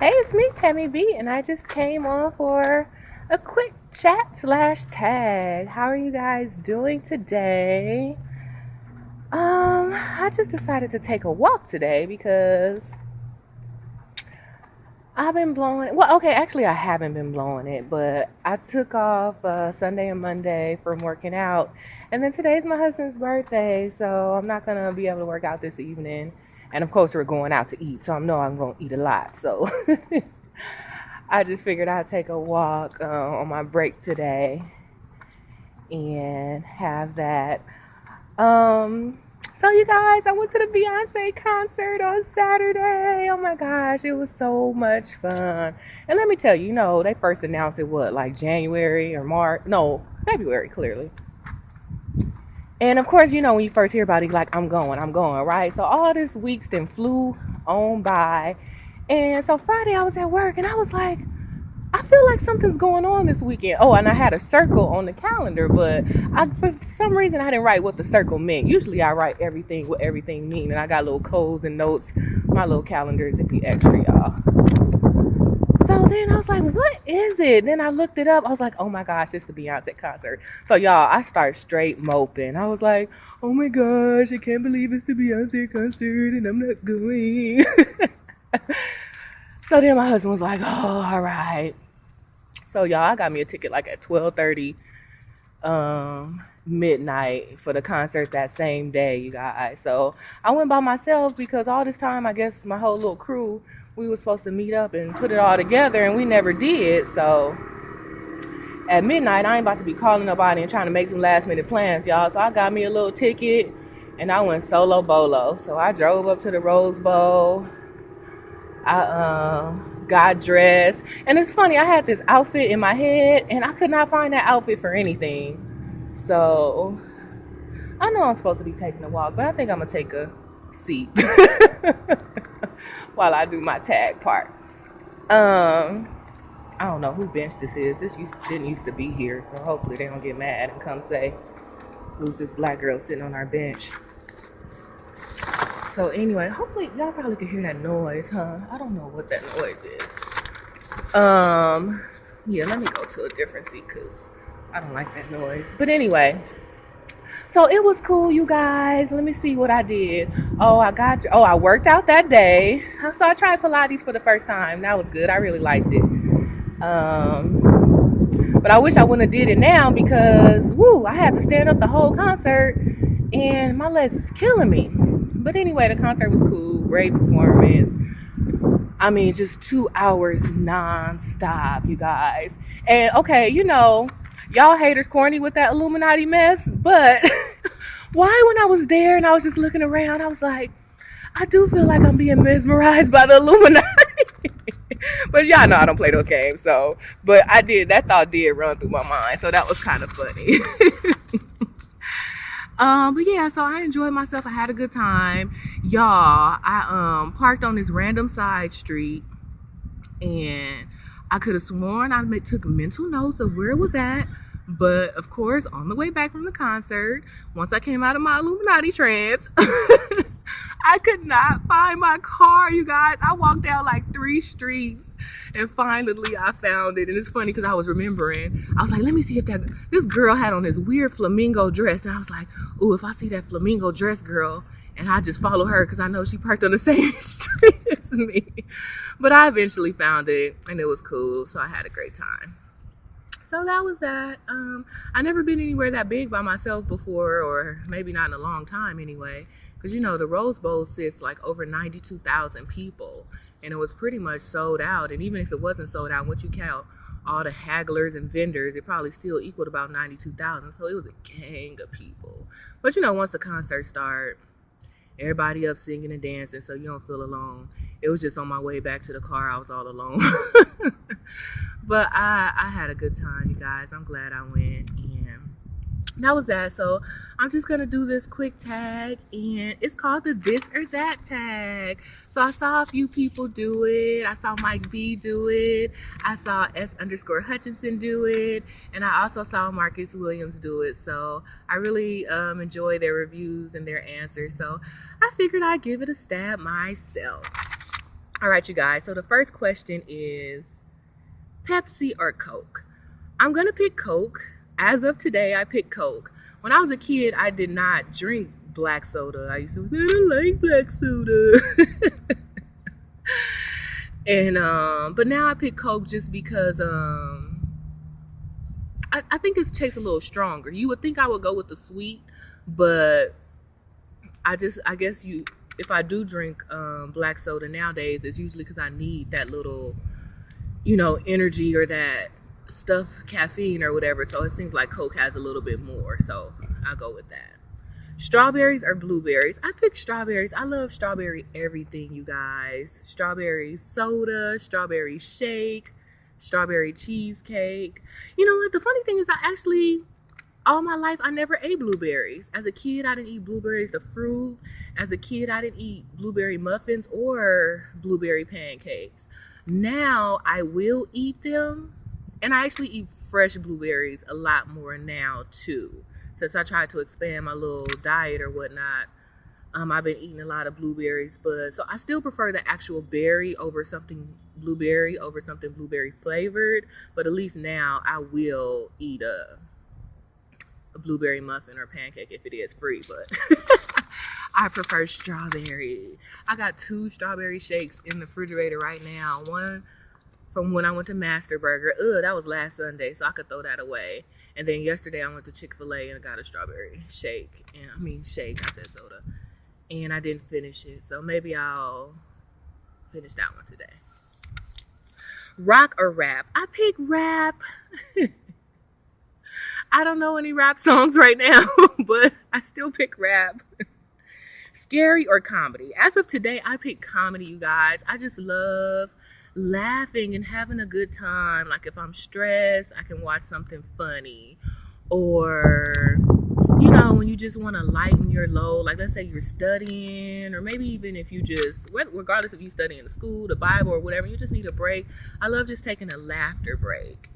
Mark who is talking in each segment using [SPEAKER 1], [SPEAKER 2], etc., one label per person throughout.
[SPEAKER 1] Hey, it's me, Tammy B, and I just came on for a quick chat slash tag. How are you guys doing today? I just decided to take a walk today because I've been blowing it. Well, okay, actually, I haven't been blowing it, but I took off Sunday and Monday from working out, and then today's my husband's birthday, so I'm not gonna be able to work out this evening. And of course, we're going out to eat, so I know I'm gonna eat a lot. So I just figured I'd take a walk on my break today and have that. So you guys, I went to the Beyonce concert on Saturday. Oh my gosh, it was so much fun. And let me tell you, they first announced it like January or March? No, February, clearly. And of course, when you first hear about it, you're like, I'm going, right? So all this weeks then flew on by. And so Friday I was at work and I was like, I feel like something's going on this weekend. Oh, and I had a circle on the calendar, but for some reason I didn't write what the circle meant. Usually I write everything what everything means, and I got little codes and notes. My little calendars, it'd be extra, y'all. So then I was like, what is it? Then I looked it up. I was like, oh my gosh, it's the Beyonce concert. So y'all, I start straight moping. I was like, oh my gosh, I can't believe it's the Beyonce concert and I'm not going. So then my husband was like, oh, all right. So y'all, I got me a ticket like at 12:30 midnight for the concert that same day, you guys. So I went by myself because all this time, I guess my whole little crew, we were supposed to meet up and put it all together, and we never did. So at midnight, I ain't about to be calling nobody and trying to make some last minute plans, y'all. So I got me a little ticket and I went solo bolo. So I drove up to the Rose Bowl. I got dressed, and it's funny, I had this outfit in my head and I could not find that outfit for anything. So I know I'm supposed to be taking a walk, but I think I'm gonna take a seat while I do my tag part. I don't know who bench this is. Didn't used to be here, so hopefully they don't get mad and come say, who's this black girl sitting on our bench? So anyway, hopefully y'all probably can hear that noise, huh? I don't know what that noise is. Yeah, let me go to a different seat because I don't like that noise. But anyway, so it was cool, you guys. Let me see what I did. I worked out that day. So I tried Pilates for the first time. That was good. I really liked it. But I wish I wouldn't have did it now because, I had to stand up the whole concert and my legs is killing me. But anyway, the concert was cool. Great performance. I mean, just 2 hours non-stop, you guys. And okay, y'all haters corny with that Illuminati mess, but why when I was there and I was just looking around, I was like, I do feel like I'm being mesmerized by the Illuminati. But y'all know I don't play those games, but that thought did run through my mind, so that was kind of funny. But yeah, so I enjoyed myself. I had a good time. Y'all, I parked on this random side street and I could have sworn I took mental notes of where it was at. But of course, on the way back from the concert, once I came out of my Illuminati trance, I could not find my car, you guys. I walked down like 3 streets and finally I found it. And it's funny because I was remembering. I was like, let me see if this girl had on this weird flamingo dress. And I was like, ooh, if I see that flamingo dress girl, and I just follow her because I know she parked on the same street as me. But I eventually found it and it was cool. So I had a great time. So that was that. I never been anywhere that big by myself before, or maybe not in a long time anyway. Because the Rose Bowl sits like over 92,000 people. And it was pretty much sold out. And even if it wasn't sold out, once you count all the hagglers and vendors, it probably still equaled about 92,000. So it was a gang of people. But once the concert started, everybody up singing and dancing, so you don't feel alone. It was just on my way back to the car, I was all alone. But I had a good time, you guys. I'm glad I went, and that was that. So I'm just gonna do this quick tag, and it's called the this or that tag. So I saw a few people do it. I saw Mike B do it. I saw S_Hutchinson do it, and I also saw Marcus Williams do it. So I really enjoy their reviews and their answers. So I figured I'd give it a stab myself. All right, you guys. So the first question is Pepsi or Coke? I'm going to pick Coke. As of today, I picked Coke. When I was a kid, I did not drink black soda. I used to say, I don't like black soda. And but now I pick Coke just because I think it tastes a little stronger. You would think I would go with the sweet, but I guess if I do drink black soda nowadays, it's usually because I need that little, energy or that stuff, caffeine or whatever. So it seems like Coke has a little bit more. So I'll go with that. Strawberries or blueberries? I pick strawberries. I love strawberry everything, you guys. Strawberry soda, strawberry shake, strawberry cheesecake. You know what? The funny thing is all my life, I never ate blueberries. As a kid, I didn't eat blueberries, the fruit. As a kid, I didn't eat blueberry muffins or blueberry pancakes. Now, I will eat them. And I actually eat fresh blueberries a lot more now, too. Since I tried to expand my little diet or whatnot, I've been eating a lot of blueberries. So I still prefer the actual berry over something blueberry flavored. But at least now, I will eat a blueberry muffin or pancake if it is free, but I prefer strawberry. I got 2 strawberry shakes in the refrigerator right now. One from when I went to Master Burger. That was last Sunday, so I could throw that away. And then yesterday I went to Chick-fil-A and got a strawberry shake. I said soda. And I didn't finish it, so maybe I'll finish that one today. Rock or rap? I pick rap. I don't know any rap songs right now, but I still pick rap. Scary or comedy? As of today, I pick comedy, you guys. I just love laughing and having a good time. Like if I'm stressed, I can watch something funny. Or, when you just want to lighten your load, like let's say you're studying, or maybe even if you regardless if you study in the school, the Bible, or whatever, you just need a break. I love just taking a laughter break.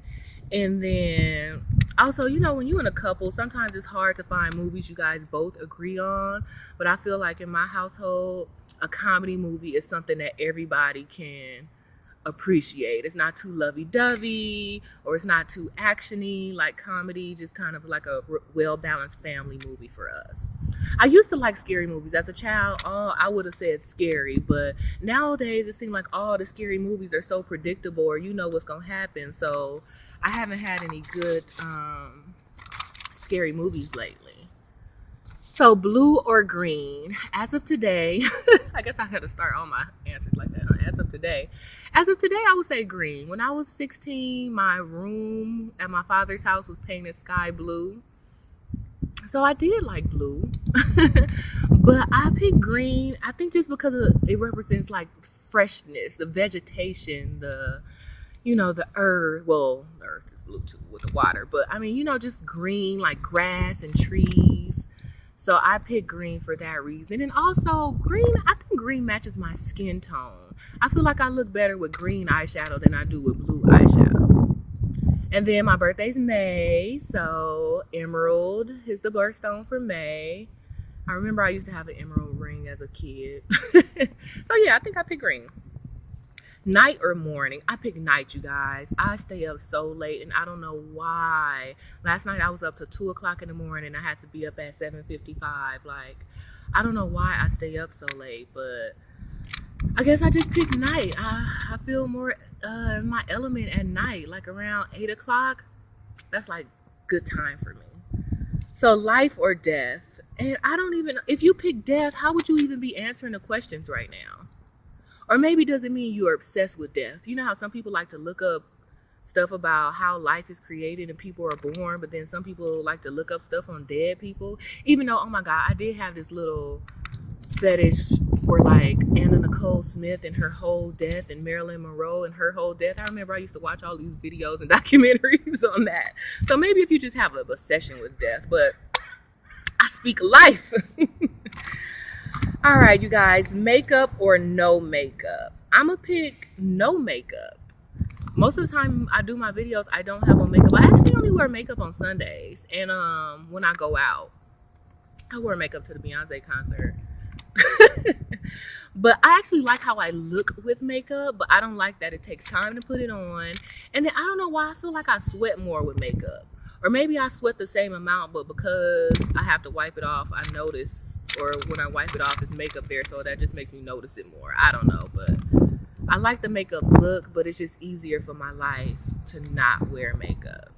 [SPEAKER 1] And then also, when you're in a couple, sometimes it's hard to find movies you guys both agree on. But I feel like in my household, a comedy movie is something that everybody can appreciate. It's not too lovey-dovey, or it's not too actiony. Like comedy, just kind of like a well-balanced family movie for us. I used to like scary movies. As a child, I would have said scary, but nowadays it seems like all the scary movies are so predictable, or you know what's going to happen. So I haven't had any good scary movies lately. So blue or green? As of today, I guess I had to start all my answers like that. As of today, I would say green. When I was 16, my room at my father's house was painted sky blue. So I did like blue. But I picked green, I think just because it represents like freshness, the vegetation, the earth. Well, the earth is blue too with the water. But just green, like grass and trees. So I picked green for that reason. And also I think green matches my skin tone. I feel like I look better with green eyeshadow than I do with blue eyeshadow. And then my birthday's May, so emerald is the birthstone for May. I remember I used to have an emerald ring as a kid. So yeah, I think I picked green. Night or morning? I pick night, you guys. I stay up so late and I don't know why. Last night I was up to 2 o'clock in the morning. I had to be up at 7:55. Like, I don't know why I stay up so late, but I guess I just pick night. I feel more in my element at night, like around 8 o'clock. That's like good time for me. So life or death? And if you pick death, how would you even be answering the questions right now? Or maybe does it mean you're obsessed with death? You know how some people like to look up stuff about how life is created and people are born, but then some people like to look up stuff on dead people. Even though, oh my God, I did have this little fetish for like Anna Nicole Smith and her whole death, and Marilyn Monroe and her whole death. I remember I used to watch all these videos and documentaries on that. So maybe if you just have an obsession with death, but I speak life. All right, you guys, makeup or no makeup? I'm going to pick no makeup. Most of the time I do my videos, I don't have on makeup. I actually only wear makeup on Sundays. And when I go out, I wore makeup to the Beyonce concert. But I actually like how I look with makeup, but I don't like that it takes time to put it on. And then I don't know why I feel like I sweat more with makeup. Or maybe I sweat the same amount, but because I have to wipe it off, I notice, or when I wipe it off, there's makeup there, so that just makes me notice it more. I don't know, but I like the makeup look, but it's just easier for my life to not wear makeup.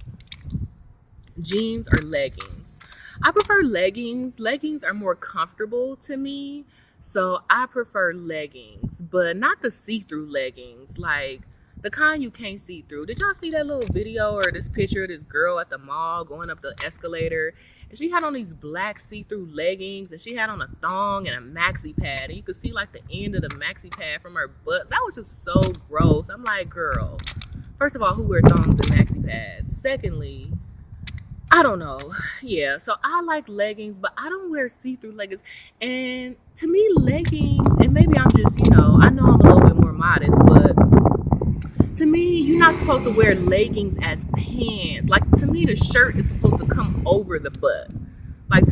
[SPEAKER 1] Jeans or leggings? I prefer leggings. Leggings are more comfortable to me, so I prefer leggings, but not the see-through leggings, like the kind you can't see through. Did y'all see that little video or this picture of this girl at the mall going up the escalator, and she had on these black see-through leggings, and she had on a thong and a maxi pad, and you could see like the end of the maxi pad from her butt. That was just so gross. I'm like, girl, first of all, who wear thongs and maxi pads? Secondly, I don't know. Yeah, so I like leggings, but I don't wear see-through leggings. And to me, leggings, and maybe I'm just, I know I'm a little bit more modest, but to me, you're not supposed to wear leggings as pants. Like, to me, the shirt is supposed to come over the butt. Like,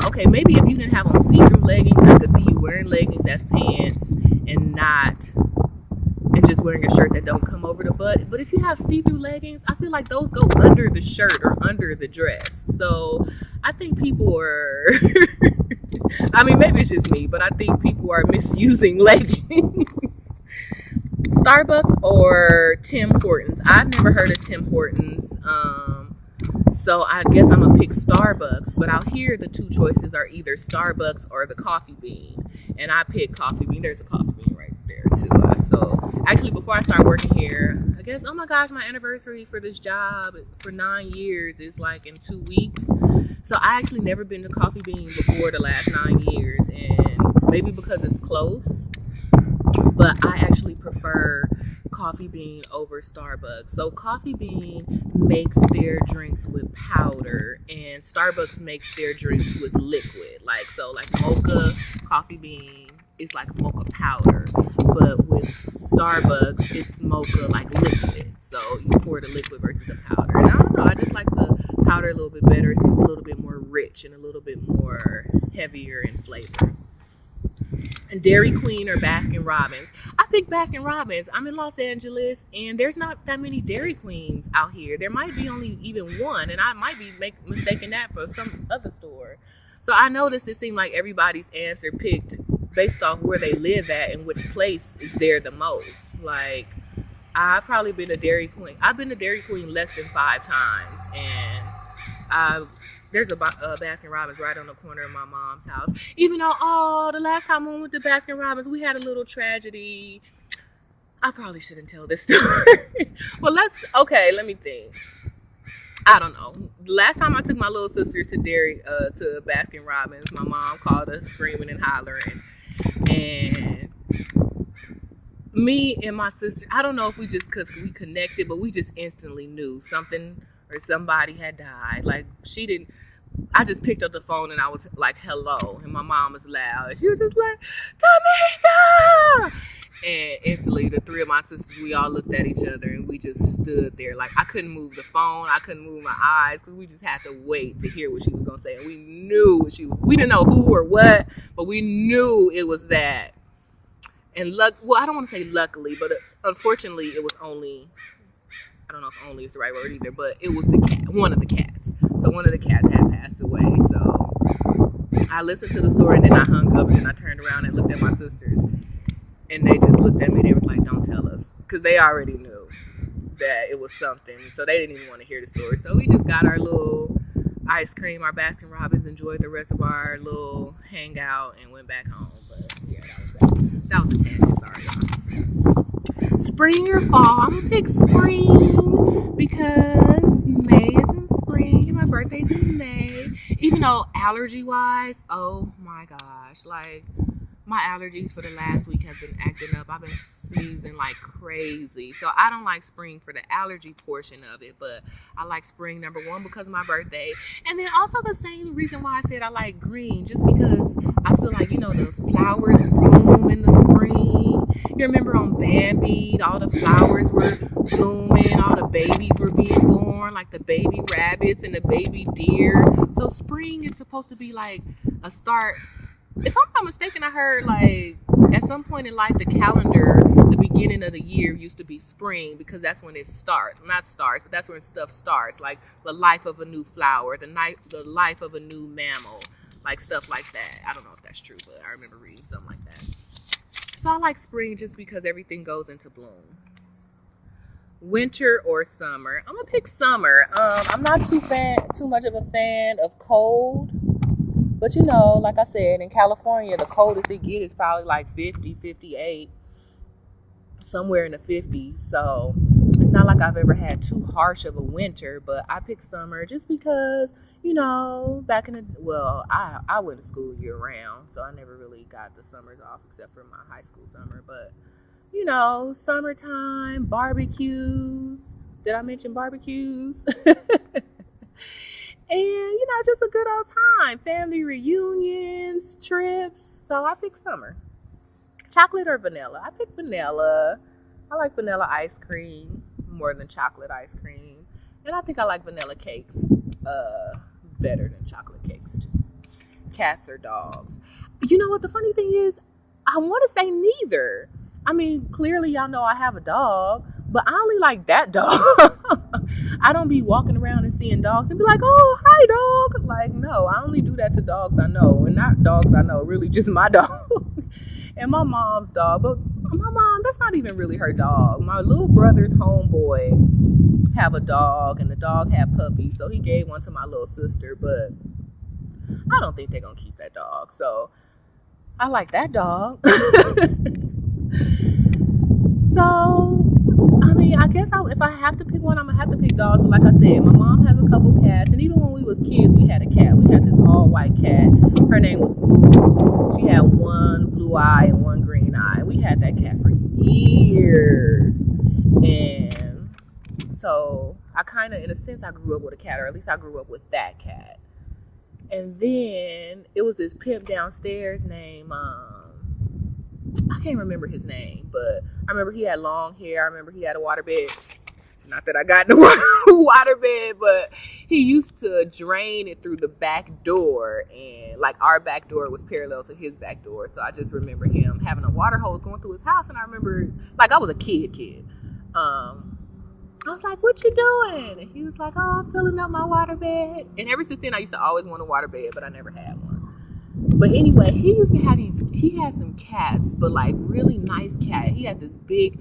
[SPEAKER 1] okay, maybe if you didn't have on see-through leggings, I could see you wearing leggings as pants and just wearing a shirt that don't come over the butt. But if you have see-through leggings, I feel like those go under the shirt or under the dress. So I think people are, I mean, maybe it's just me, but I think people are misusing leggings. Starbucks or Tim Hortons? I've never heard of Tim Hortons. So I guess I'm gonna pick Starbucks, but out here the two choices are either Starbucks or the coffee bean, and I pick coffee bean. There's a coffee bean right there too. So actually, before I start working here, I guess, oh my gosh, my anniversary for this job for 9 years is like in 2 weeks. So I actually never been to Coffee Bean before the last 9 years, and maybe because it's close, but I actually prefer Coffee Bean over Starbucks. So Coffee Bean makes their drinks with powder, and Starbucks makes their drinks with liquid. Like mocha, Coffee Bean is like mocha powder, but with Starbucks it's mocha like liquid. So you pour the liquid versus the powder. And I don't know, I just like the powder a little bit better. It seems a little bit more rich and a little bit more heavier in flavor. And Dairy Queen or Baskin Robbins? I pick Baskin Robbins. I'm in Los Angeles, and there's not that many Dairy Queens out here. There might be only even one, and I might be mistaking that for some other store. So I noticed it seemed like everybody's answer picked based off where they live at and which place is there the most. Like, I've probably been to Dairy Queen. I've been to Dairy Queen less than 5 times, and there's a Baskin Robbins right on the corner of my mom's house. Even though, the last time we went to Baskin Robbins, we had a little tragedy. I probably shouldn't tell this story. Well, let me think. I don't know. Last time I took my little sisters to to Baskin Robbins, my mom called us screaming and hollering. And me and my sister, I don't know if because we connected, but we just instantly knew something or somebody had died. Like, I just picked up the phone and I was like, hello. And my mom was loud. And she was just like, Tamika! And instantly, the 3 of my sisters, we all looked at each other and we just stood there. Like, I couldn't move the phone. I couldn't move my eyes because we just had to wait to hear what she was going to say. And we knew we didn't know who or what, but we knew it was that. And I don't want to say luckily, but unfortunately, it was only, I don't know if only is the right word either, but it was one of the cats. So one of the cats had passed away. So I listened to the story and then I hung up and then I turned around and looked at my sisters. And they just looked at me. They were like, don't tell us. Because they already knew that it was something. So they didn't even want to hear the story. So we just got our little ice cream, our Baskin Robbins, enjoyed the rest of our little hangout, and went back home. But yeah, that was a tangent. Sorry, y'all. Spring or fall? I'm going to pick spring because May is in spring and my birthday's in May. Even though allergy-wise, oh my gosh, like, my allergies for the last week have been acting up. I've been sneezing like crazy. So I don't like spring for the allergy portion of it, but I like spring, number one, because of my birthday. And then also the same reason why I said I like green, just because I feel like, the flowers bloom in the spring. You remember on Bambi, all the flowers were blooming, all the babies were being born, like the baby rabbits and the baby deer. So spring is supposed to be like a start if I'm not mistaken, I heard like at some point in life, the calendar, the beginning of the year used to be spring because that's when it starts. Not starts, but that's when stuff starts. Like the life of a new flower, the life of a new mammal, like stuff like that. I don't know if that's true, but I remember reading something like that. So I like spring just because everything goes into bloom. Winter or summer? I'm gonna pick summer. I'm not too much of a fan of cold. But you know, like I said, in California, the coldest it gets is probably like 50, 58, somewhere in the 50s. So it's not like I've ever had too harsh of a winter, but I picked summer just because, you know, back in the, well, I went to school year round, so I never really got the summers off except for my high school summer. But, you know, summertime, barbecues. Did I mention barbecues? And, you know, just a good old time. Family reunions, trips. So I picked summer. Chocolate or vanilla? I picked vanilla. I like vanilla ice cream more than chocolate ice cream. And I think I like vanilla cakes better than chocolate cakes too. Cats or dogs? You know what the funny thing is? I want to say neither. I mean, clearly y'all know I have a dog, but I only like that dog. I don't be walking around and seeing dogs and be like, oh, hi, dog. Like, no, I only do that to dogs I know. And not dogs I know, really just my dog. And my mom's dog. But my mom, that's not even really her dog. My little brother's homeboy have a dog, and the dog had puppies. So he gave one to my little sister, but I don't think they're going to keep that dog. So I like that dog. So, I mean, I guess if I have to pick one, I'm going to have to pick dogs. But like I said, my mom has a couple cats. And even when we was kids, we had a cat. We had this all-white cat. Her name was Blue. She had one blue eye and one green eye. We had that cat for years. And so, I kind of, in a sense, I grew up with a cat. Or at least I grew up with that cat. And then, it was this pimp downstairs named... I can't remember his name, but I remember he had long hair. I remember he had a waterbed. Not that I got in the waterbed, but he used to drain it through the back door. And like our back door was parallel to his back door. So I just remember him having a water hose going through his house. And I remember, like, I was a kid. I was like, what you doing? And he was like, oh, I'm filling up my waterbed. And ever since then, I used to always want a waterbed, but I never had one. But anyway, he used to have he had some cats, but like really nice cat. He had this big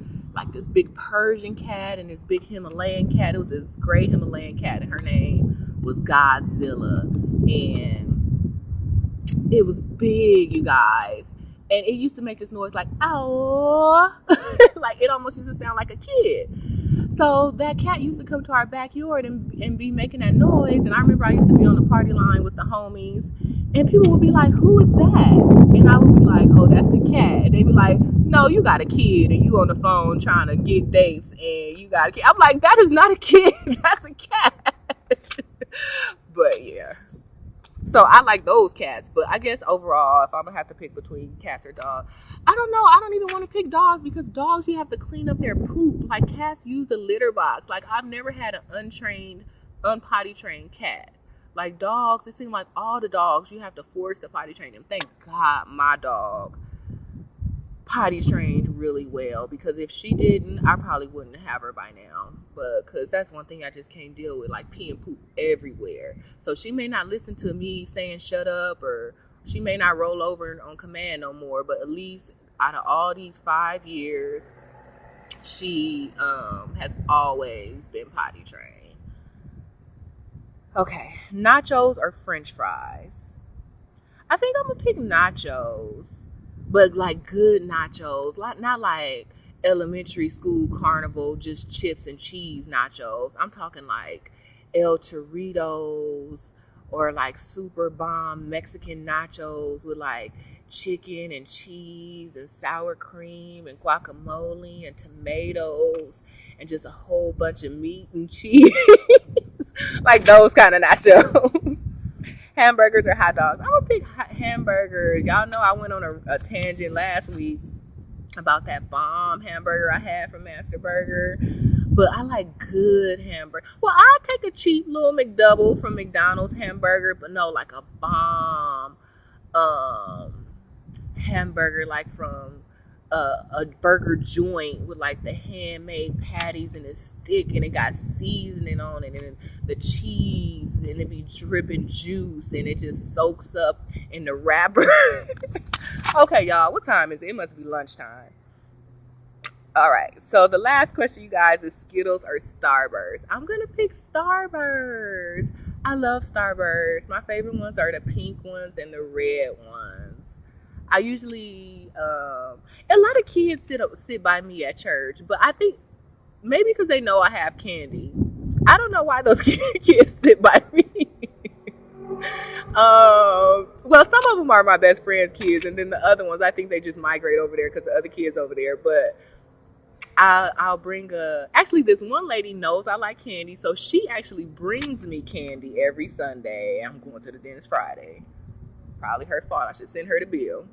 [SPEAKER 1] Persian cat and this big Himalayan cat. It was this gray Himalayan cat, and her name was Godzilla. And it was big, you guys. And it used to make this noise like, oh, like it almost used to sound like a kid. So that cat used to come to our backyard and be making that noise. And I remember I used to be on the party line with the homies. And people would be like, who is that? And I would be like, oh, that's the cat. And they'd be like, no, you got a kid and you on the phone trying to get dates and you got a kid. I'm like, that is not a kid. That's a cat. But yeah. So I like those cats. But I guess overall, if I'm going to have to pick between cats or dogs, I don't know. I don't even want to pick dogs because dogs, you have to clean up their poop. Like cats use the litter box. Like I've never had an unpotty trained cat. Like dogs, it seems like all the dogs, you have to force the potty train them. Thank God my dog potty trained really well, because if she didn't, I probably wouldn't have her by now. But because that's one thing I just can't deal with, like pee and poop everywhere. So she may not listen to me saying shut up, or she may not roll over on command no more, but at least out of all these 5 years, she has always been potty trained. Okay, nachos or french fries? I think I'm going to pick nachos, but like good nachos, not like elementary school carnival, just chips and cheese nachos. I'm talking like El Torritos or like super bomb Mexican nachos with like chicken and cheese and sour cream and guacamole and tomatoes and just a whole bunch of meat and cheese. Like those kind of nachos. Hamburgers or hot dogs? I'm gonna pick hamburgers. Y'all know I went on a tangent last week about that bomb hamburger I had from Master Burger, but I like good hamburger. Well, I'll take a cheap little McDouble from McDonald's hamburger, but no, like a bomb hamburger like from a burger joint with like the handmade patties and it's thick and it got seasoning on it and the cheese and it be dripping juice and it just soaks up in the wrapper. Okay, y'all, what time is it? It must be lunchtime. All right, so the last question, you guys, is Skittles or Starburst. I'm gonna pick Starburst. I love Starburst. My favorite ones are the pink ones and the red ones. I usually, a lot of kids sit by me at church, but I think maybe because they know I have candy. I don't know why those kids sit by me. Well, some of them are my best friend's kids, and then the other ones, I think they just migrate over there because the other kids over there. But I'll bring actually, this one lady knows I like candy, so she actually brings me candy every Sunday. I'm going to the dentist Friday. Probably her fault. I should send her the bill.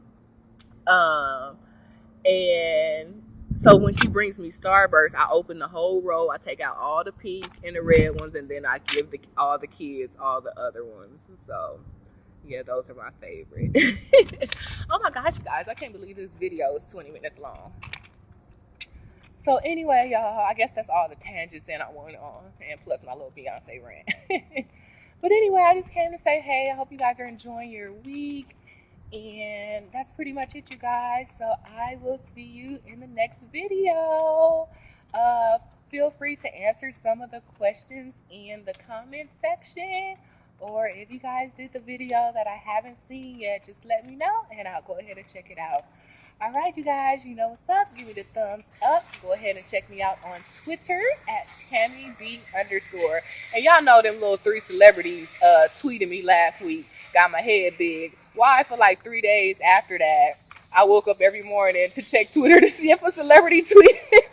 [SPEAKER 1] And so when she brings me Starburst, I open the whole row. I take out all the pink and the red ones, and then I give all the kids all the other ones. So yeah, those are my favorite. Oh my gosh, you guys, I can't believe this video is 20 minutes long. So anyway, y'all, I guess that's all the tangents and I went on, and plus my little Beyonce rant. But anyway, I just came to say, hey, I hope you guys are enjoying your week. And that's pretty much it, you guys. So I will see you in the next video. Feel free to answer some of the questions in the comment section. Or if you guys did the video that I haven't seen yet, just let me know and I'll go ahead and check it out. All right, you guys, you know what's up. Give me the thumbs up. Go ahead and check me out on Twitter at TammyB_. And y'all know them little 3 celebrities tweeted me last week. Got my head big. Why? For like 3 days after that, I woke up every morning to check Twitter to see if a celebrity tweeted